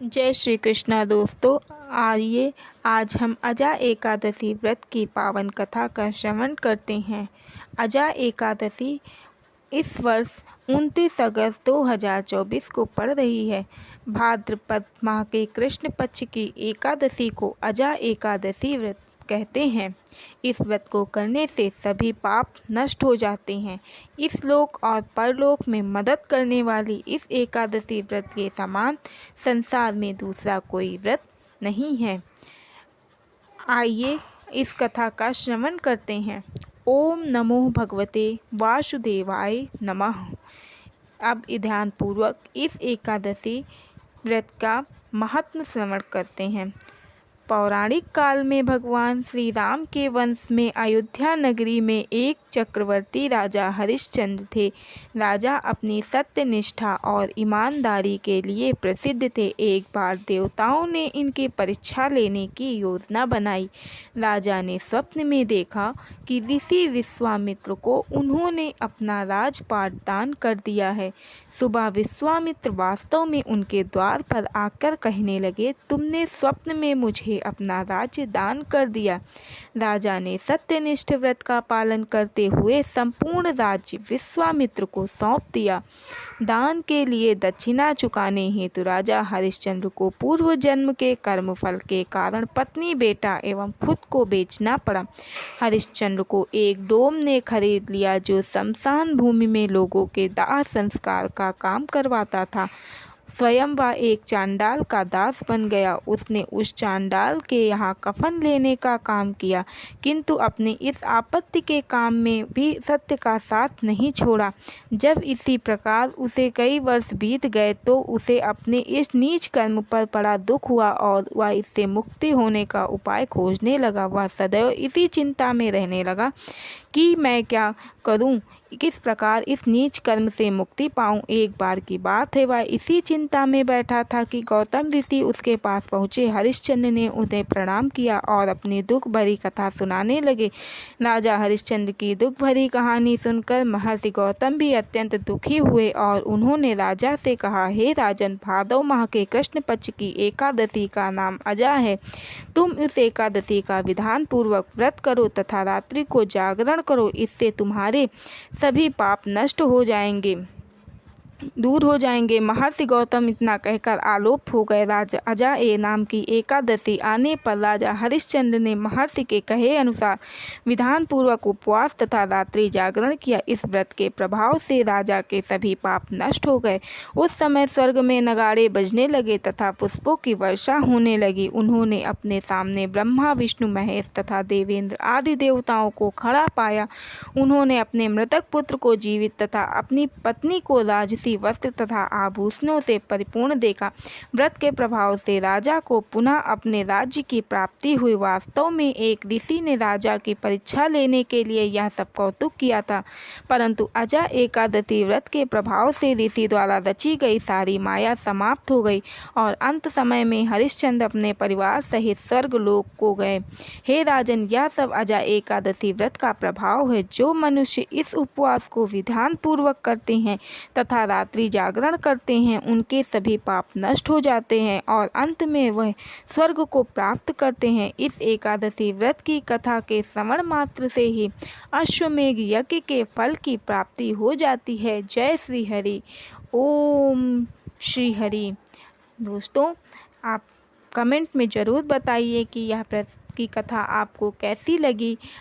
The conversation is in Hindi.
जय श्री कृष्णा दोस्तों। आइए आज हम अजा एकादशी व्रत की पावन कथा का श्रवण करते हैं। अजा एकादशी इस वर्ष 29 अगस्त 2024 को पड़ रही है। भाद्रपद माह के कृष्ण पक्ष की एकादशी को अजा एकादशी व्रत कहते हैं। इस व्रत को करने से सभी पाप नष्ट हो जाते हैं। इस लोक और परलोक में मदद करने वाली इस एकादशी व्रत के समान संसार में दूसरा कोई व्रत नहीं है। आइए इस कथा का श्रवण करते हैं। ओम नमो भगवते वासुदेवाय नमः। अब ध्यानपूर्वक इस एकादशी व्रत का महत्व श्रवण करते हैं। पौराणिक काल में भगवान श्री राम के वंश में अयोध्या नगरी में एक चक्रवर्ती राजा हरिश्चंद्र थे। राजा अपनी सत्यनिष्ठा और ईमानदारी के लिए प्रसिद्ध थे। एक बार देवताओं ने इनकी परीक्षा लेने की योजना बनाई। राजा ने स्वप्न में देखा कि ऋषि विश्वामित्र को उन्होंने अपना राजपाट दान कर दिया है। सुबह विश्वामित्र वास्तव में उनके द्वार पर आकर कहने लगे, तुमने स्वप्न में मुझे अपना राज्य दान कर दिया। राजा ने सत्यनिष्ठ व्रत का पालन करते हुए संपूर्ण राज्य विश्वामित्र को सौंप दिया। दान के लिए दक्षिणा चुकाने हेतु राजा हरिश्चंद्र को पूर्व जन्म के कर्मफल के कारण पत्नी, बेटा एवं खुद को बेचना पड़ा। हरिश्चंद्र को एक डोम ने खरीद लिया जो शमशान भूमि में लोगों के दाह संस्कार का काम करवाता था। स्वयं वह एक चांडाल का दास बन गया। उसने उस चांडाल के यहाँ कफन लेने का काम किया, किंतु अपने इस आपत्ति के काम में भी सत्य का साथ नहीं छोड़ा। जब इसी प्रकार उसे कई वर्ष बीत गए तो उसे अपने इस नीच कर्म पर बड़ा दुख हुआ और वह इससे मुक्ति होने का उपाय खोजने लगा। वह सदैव इसी चिंता में रहने लगा कि मैं क्या करूं, किस प्रकार इस नीच कर्म से मुक्ति पाऊं। एक बार की बात है, वह इसी चिंता में बैठा था कि गौतम ऋषि उसके पास पहुँचे। हरिश्चंद्र ने उसे प्रणाम किया और अपनी दुख भरी कथा सुनाने लगे। राजा हरिश्चंद्र की दुख भरी कहानी सुनकर महर्षि गौतम भी अत्यंत दुखी हुए और उन्होंने राजा से कहा, हे राजन, भादव माह के कृष्ण पक्ष की एकादशी का नाम अजा है। तुम इस एकादशी का विधान पूर्वक व्रत करो तथा रात्रि को जागरण करो। इससे तुम्हारे सभी पाप नष्ट हो जाएंगे, दूर हो जाएंगे। महर्षि गौतम इतना कहकर आलोप हो गए। राजा अजा नाम की एकादशी आने पर राजा हरिश्चंद्र ने महर्षि के कहे अनुसार विधान पूर्वक उपवास तथा रात्रि जागरण किया। इस व्रत के प्रभाव से राजा के सभी पाप नष्ट हो गए। उस समय स्वर्ग में नगाड़े बजने लगे तथा पुष्पों की वर्षा होने लगी। उन्होंने अपने सामने ब्रह्मा, विष्णु, महेश तथा देवेंद्र आदि देवताओं को खड़ा पाया। उन्होंने अपने मृतक पुत्र को जीवित तथा अपनी पत्नी को राजसी वस्त्र तथा आभूषणों से परिपूर्ण देखा। व्रत के प्रभाव से राजा को पुनः अपने राज्य की प्राप्ति हुई। वास्तव में एक ऋषि ने राजा की परीक्षा लेने के लिए यह सब कौतुक किया था, परंतु अजा एकादशी व्रत के प्रभाव से ऋषि द्वारा रची गई सारी माया समाप्त हो गई और अंत समय में हरिश्चंद्र अपने परिवार सहित स्वर्ग लोक को गए। हे राजन, यह सब अजा एकादशी व्रत का प्रभाव है। जो मनुष्य इस उपवास को विधान पूर्वक करते हैं तथा रात्रि जागरण करते हैं, उनके सभी पाप नष्ट हो जाते हैं और अंत में वह स्वर्ग को प्राप्त करते हैं। इस एकादशी व्रत की कथा के श्रवण मात्र से ही अश्वमेघ यज्ञ के फल की प्राप्ति हो जाती है। जय श्री हरि। ओम श्री हरि। दोस्तों, आप कमेंट में ज़रूर बताइए कि यह व्रत की कथा आपको कैसी लगी।